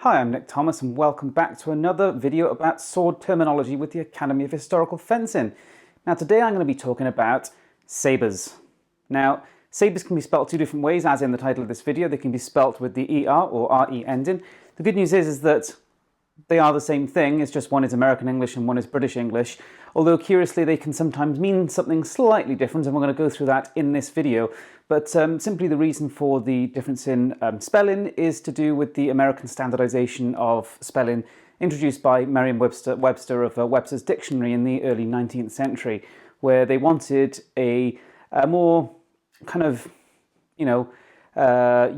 Hi, I'm Nick Thomas and welcome back to another video about sword terminology with the Academy of Historical Fencing. Now today I'm going to be talking about sabers. Now sabers can be spelt two different ways, as in the title of this video. They can be spelt with the ER or RE ending. The good news is that they are the same thing, it's just one is American English and one is British English, although curiously they can sometimes mean something slightly different, and we're going to go through that in this video. But simply the reason for the difference in spelling is to do with the American standardization of spelling introduced by Merriam-Webster of Webster's Dictionary in the early 19th century, where they wanted a more kind of,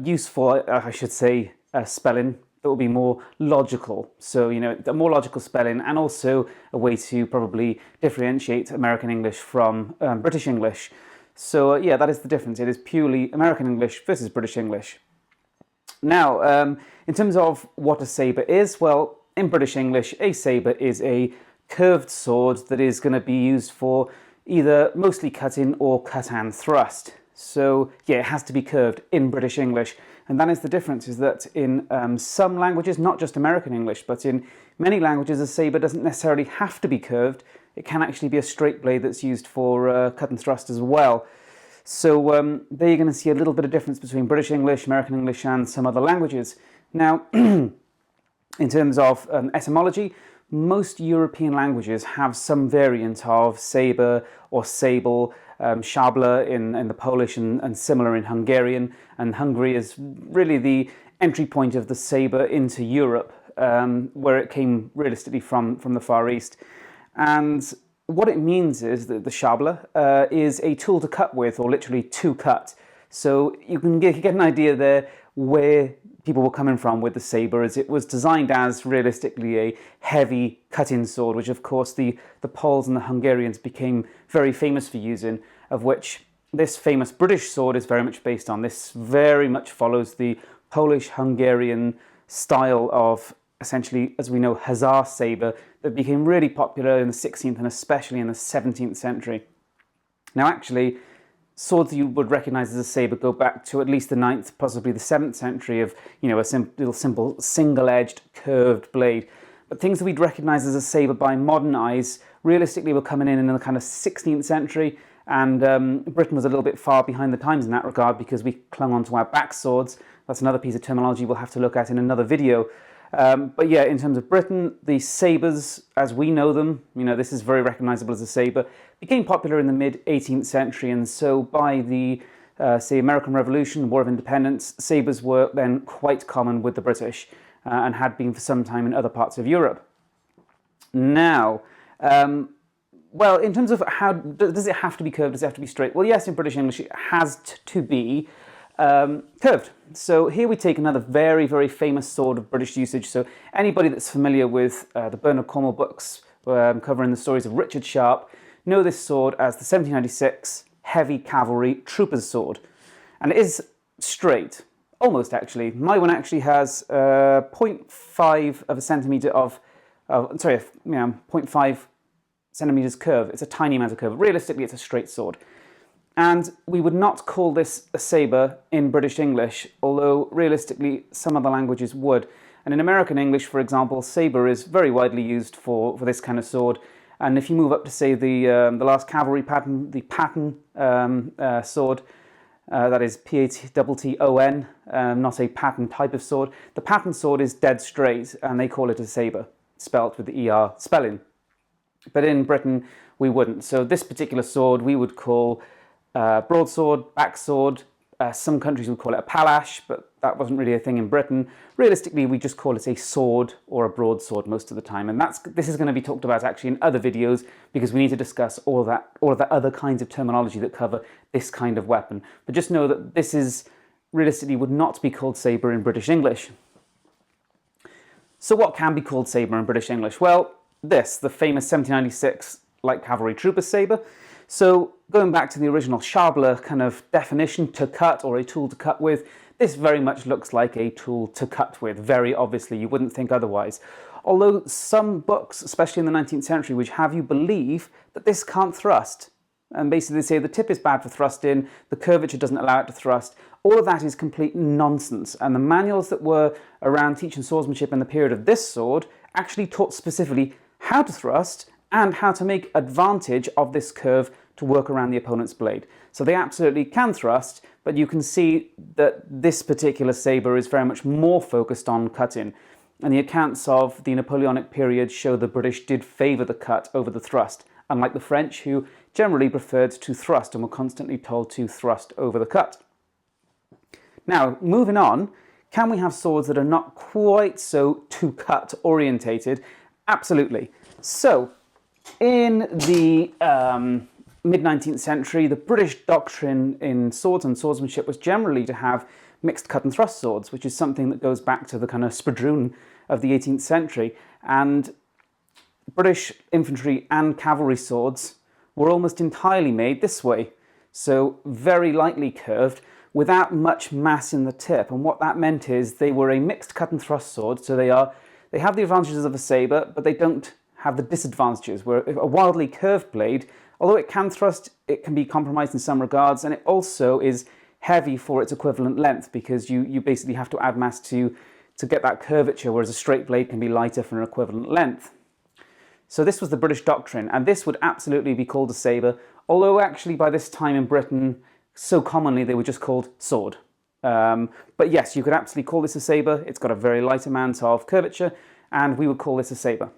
useful, I should say, spelling that will be more logical. So, a more logical spelling, and also a way to probably differentiate American English from British English. So, yeah, that is the difference. It is purely American English versus British English. Now, in terms of what a saber is, well, in British English, a saber is a curved sword that is going to be used for either mostly cutting or cut and thrust. So, yeah, it has to be curved in British English. And that is the difference, is that in some languages, not just American English, but in many languages, a saber doesn't necessarily have to be curved. It can actually be a straight blade that's used for cut and thrust as well. So there you're going to see a little bit of difference between British English, American English, and some other languages. Now, in terms of etymology, most European languages have some variant of saber or sable, Sabre in the Polish, and similar in Hungarian. And Hungary is really the entry point of the saber into Europe, where it came realistically from the Far East. And what it means is that the Sabre is a tool to cut with, or literally to cut. So you can get an idea there where people were coming from with the saber, as it was designed as realistically a heavy cutting sword, which of course the Poles and the Hungarians became very famous for using, of which this famous British sword is very much based on. This very much follows the Polish-Hungarian style of, essentially, as we know, hussar saber that became really popular in the 16th and especially in the 17th century. Now actually, swords you would recognize as a saber go back to at least the 9th, possibly the 7th century, of a simple single-edged curved blade. But things that we'd recognize as a saber by modern eyes realistically were coming in the kind of 16th century, and Britain was a little bit far behind the times in that regard because we clung onto our back swords. That's another piece of terminology we'll have to look at in another video. But yeah, in terms of Britain, the sabers, as we know them, this is very recognizable as a saber, became popular in the mid-18th century, and so by the, say, American Revolution, War of Independence, sabers were then quite common with the British, and had been for some time in other parts of Europe. Now, well, in terms of how, does it have to be curved, does it have to be straight? Well, yes, in British English it has to be curved. So here we take another very, very famous sword of British usage. So anybody that's familiar with the Bernard Cornwell books covering the stories of Richard Sharp know this sword as the 1796 heavy cavalry trooper's sword. And it is straight, almost actually. My one actually has 0.5 of a centimetre of 0.5 centimetres curve. It's a tiny amount of curve. Realistically, it's a straight sword. And we would not call this a saber in British English, although realistically some other languages would. And in American English, for example, saber is very widely used for this kind of sword. And if you move up to, say, the last cavalry pattern, the Patton sword, that is P-A-T-T-O-N, not a Patton type of sword. The Patton sword is dead straight, and they call it a saber, spelt with the ER spelling. But in Britain, we wouldn't. So this particular sword we would call broadsword, backsword. Some countries would call it a palash, but that wasn't really a thing in Britain. Realistically, we just call it a sword or a broadsword most of the time. And this is going to be talked about actually in other videos, because we need to discuss all of the other kinds of terminology that cover this kind of weapon. But just know that this is realistically would not be called saber in British English. So what can be called saber in British English? Well, the famous 1796 light cavalry trooper saber. So going back to the original Sabre kind of definition, to cut or a tool to cut with, this very much looks like a tool to cut with, very obviously. You wouldn't think otherwise. Although some books, especially in the 19th century, which have you believe that this can't thrust. And basically they say the tip is bad for thrusting, the curvature doesn't allow it to thrust. All of that is complete nonsense. And the manuals that were around teaching swordsmanship in the period of this sword actually taught specifically how to thrust and how to make advantage of this curve to work around the opponent's blade. So they absolutely can thrust, but you can see that this particular sabre is very much more focused on cutting. And the accounts of the Napoleonic period show the British did favour the cut over the thrust, unlike the French, who generally preferred to thrust and were constantly told to thrust over the cut. Now, moving on, can we have swords that are not quite so to-cut orientated? Absolutely. So, in the mid-19th century, the British doctrine in swords and swordsmanship was generally to have mixed cut and thrust swords, which is something that goes back to the kind of spadroon of the 18th century. And British infantry and cavalry swords were almost entirely made this way. So very lightly curved, without much mass in the tip. And what that meant is they were a mixed cut and thrust sword. So they have the advantages of a sabre, but they don't have the disadvantages. Where a wildly curved blade, although it can thrust, it can be compromised in some regards, and it also is heavy for its equivalent length, because you basically have to add mass to get that curvature, whereas a straight blade can be lighter for an equivalent length. So this was the British doctrine, and this would absolutely be called a sabre, although actually by this time in Britain, so commonly they were just called sword. But yes, you could absolutely call this a sabre. It's got a very light amount of curvature, and we would call this a sabre.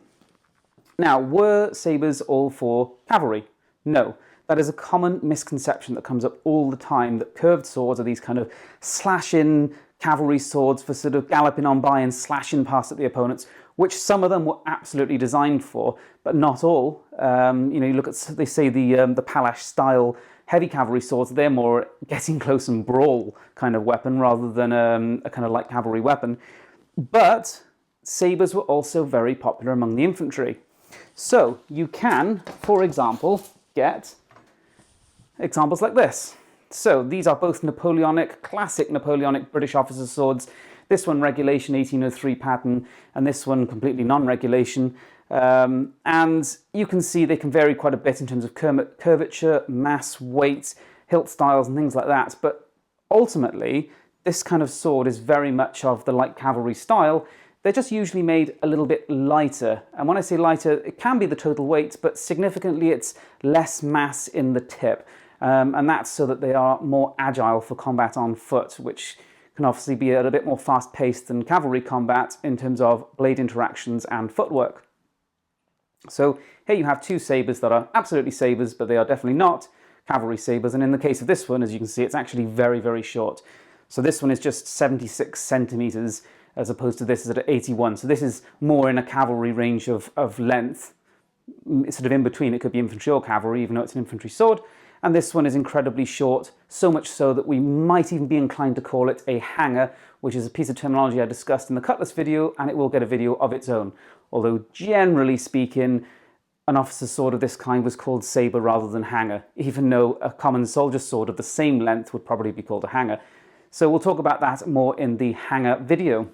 Now, were sabres all for cavalry? No. That is a common misconception that comes up all the time, that curved swords are these kind of slashing cavalry swords for sort of galloping on by and slashing past at the opponents, which some of them were absolutely designed for, but not all. You look at, they say the Palash style heavy cavalry swords, they're more getting close and brawl kind of weapon rather than a kind of light cavalry weapon. But sabres were also very popular among the infantry. So you can, for example, get examples like this. So these are both classic Napoleonic British officers' swords. This one regulation 1803 pattern, and this one completely non-regulation. And you can see they can vary quite a bit in terms of curvature, mass, weight, hilt styles, and things like that. But ultimately, this kind of sword is very much of the light cavalry style. They're just usually made a little bit lighter. And when I say lighter, it can be the total weight, but significantly it's less mass in the tip. And that's so that they are more agile for combat on foot, which can obviously be a bit more fast-paced than cavalry combat in terms of blade interactions and footwork. So here you have two sabres that are absolutely sabres, but they are definitely not cavalry sabres. And in the case of this one, as you can see, it's actually very, very short. So this one is just 76 centimeters, as opposed to this is at 81. So this is more in a cavalry range of length. It's sort of in between. It could be infantry or cavalry, even though it's an infantry sword. And this one is incredibly short, so much so that we might even be inclined to call it a hanger, which is a piece of terminology I discussed in the cutlass video, and it will get a video of its own. Although, generally speaking, an officer's sword of this kind was called sabre rather than hanger, even though a common soldier's sword of the same length would probably be called a hanger. So we'll talk about that more in the hanger video.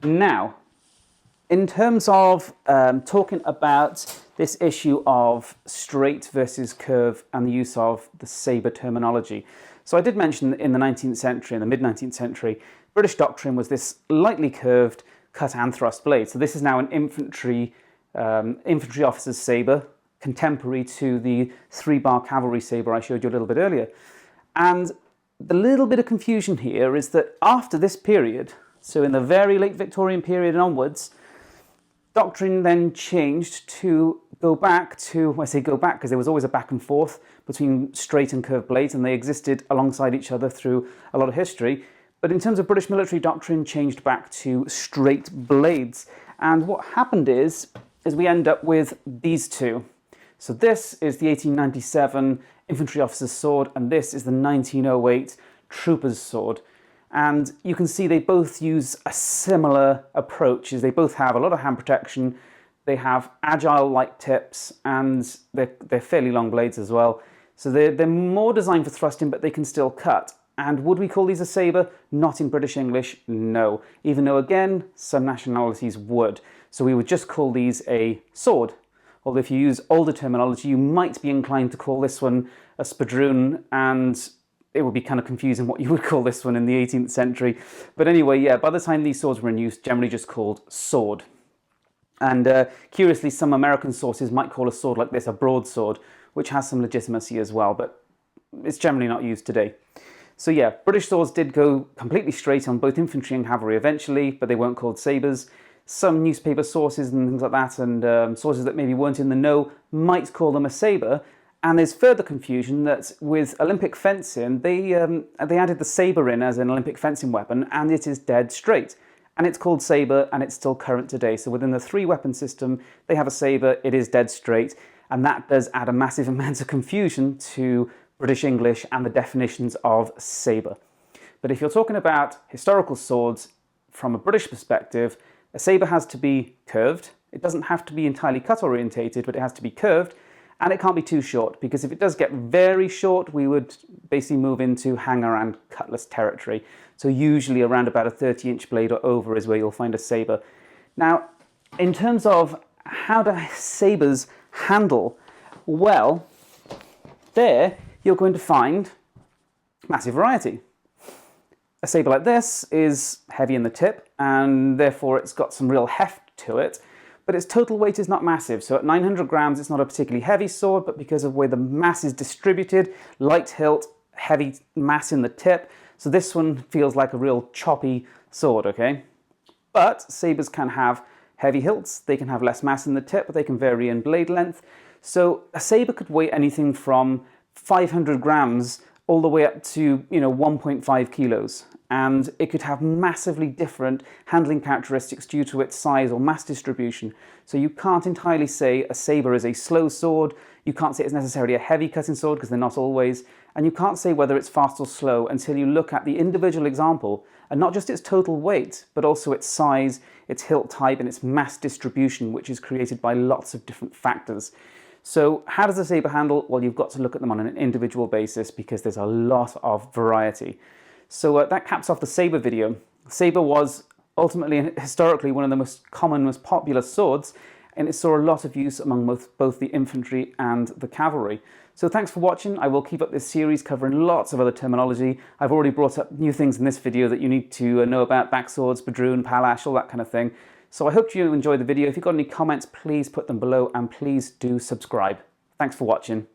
Now, in terms of talking about this issue of straight versus curve and the use of the sabre terminology. So I did mention that in the 19th century, in the mid-19th century, British doctrine was this lightly curved cut and thrust blade. So this is now an infantry officer's sabre, contemporary to the 3-bar cavalry sabre I showed you a little bit earlier. And the little bit of confusion here is that after this period, so in the very late Victorian period and onwards, doctrine then changed to go back to, I say go back because there was always a back and forth between straight and curved blades, and they existed alongside each other through a lot of history. But in terms of British military doctrine, changed back to straight blades. And what happened is we end up with these two. So this is the 1897 infantry officer's sword, and this is the 1908 trooper's sword. And you can see they both use a similar approach, as they both have a lot of hand protection, they have agile light tips, and they're fairly long blades as well. So they're more designed for thrusting, but they can still cut. And would we call these a sabre? Not in British English, no. Even though, again, some nationalities would. So we would just call these a sword. Although if you use older terminology, you might be inclined to call this one a spadroon, and it would be kind of confusing what you would call this one in the 18th century. But anyway, yeah, by the time these swords were in use, generally just called sword. And curiously, some American sources might call a sword like this a broadsword, which has some legitimacy as well, but it's generally not used today. So yeah, British swords did go completely straight on both infantry and cavalry eventually, but they weren't called sabers. Some newspaper sources and things like that, and sources that maybe weren't in the know, might call them a saber. And there's further confusion that with Olympic fencing, they added the saber in as an Olympic fencing weapon, and it is dead straight. And it's called saber, and it's still current today. So within the 3-weapon system, they have a saber, it is dead straight, and that does add a massive amount of confusion to British English and the definitions of saber. But if you're talking about historical swords from a British perspective, a saber has to be curved. It doesn't have to be entirely cut orientated, but it has to be curved, and it can't be too short, because if it does get very short, we would basically move into hanger and cutlass territory. So usually around about a 30-inch blade or over is where you'll find a saber. Now, in terms of how do sabers handle, well, there you're going to find massive variety. A saber like this is heavy in the tip, and therefore it's got some real heft to it, but its total weight is not massive. So at 900 grams, it's not a particularly heavy sword, but because of where the mass is distributed, light hilt, heavy mass in the tip, so this one feels like a real choppy sword, okay? But sabers can have heavy hilts, they can have less mass in the tip, but they can vary in blade length. So a saber could weigh anything from 500 grams all the way up to 1.5 kilos, and it could have massively different handling characteristics due to its size or mass distribution. So you can't entirely say a saber is a slow sword, you can't say it's necessarily a heavy cutting sword, because they're not always, and you can't say whether it's fast or slow until you look at the individual example, and not just its total weight, but also its size, its hilt type, and its mass distribution, which is created by lots of different factors. So how does a saber handle? Well, you've got to look at them on an individual basis, because there's a lot of variety. So that caps off the saber video. Saber was ultimately and historically one of the most common, most popular swords, and it saw a lot of use among both the infantry and the cavalry. So thanks for watching. I will keep up this series covering lots of other terminology. I've already brought up new things in this video that you need to know about: backsword, spadroon, palash, all that kind of thing. So I hope you enjoyed the video. If you've got any comments, please put them below, and please do subscribe. Thanks for watching.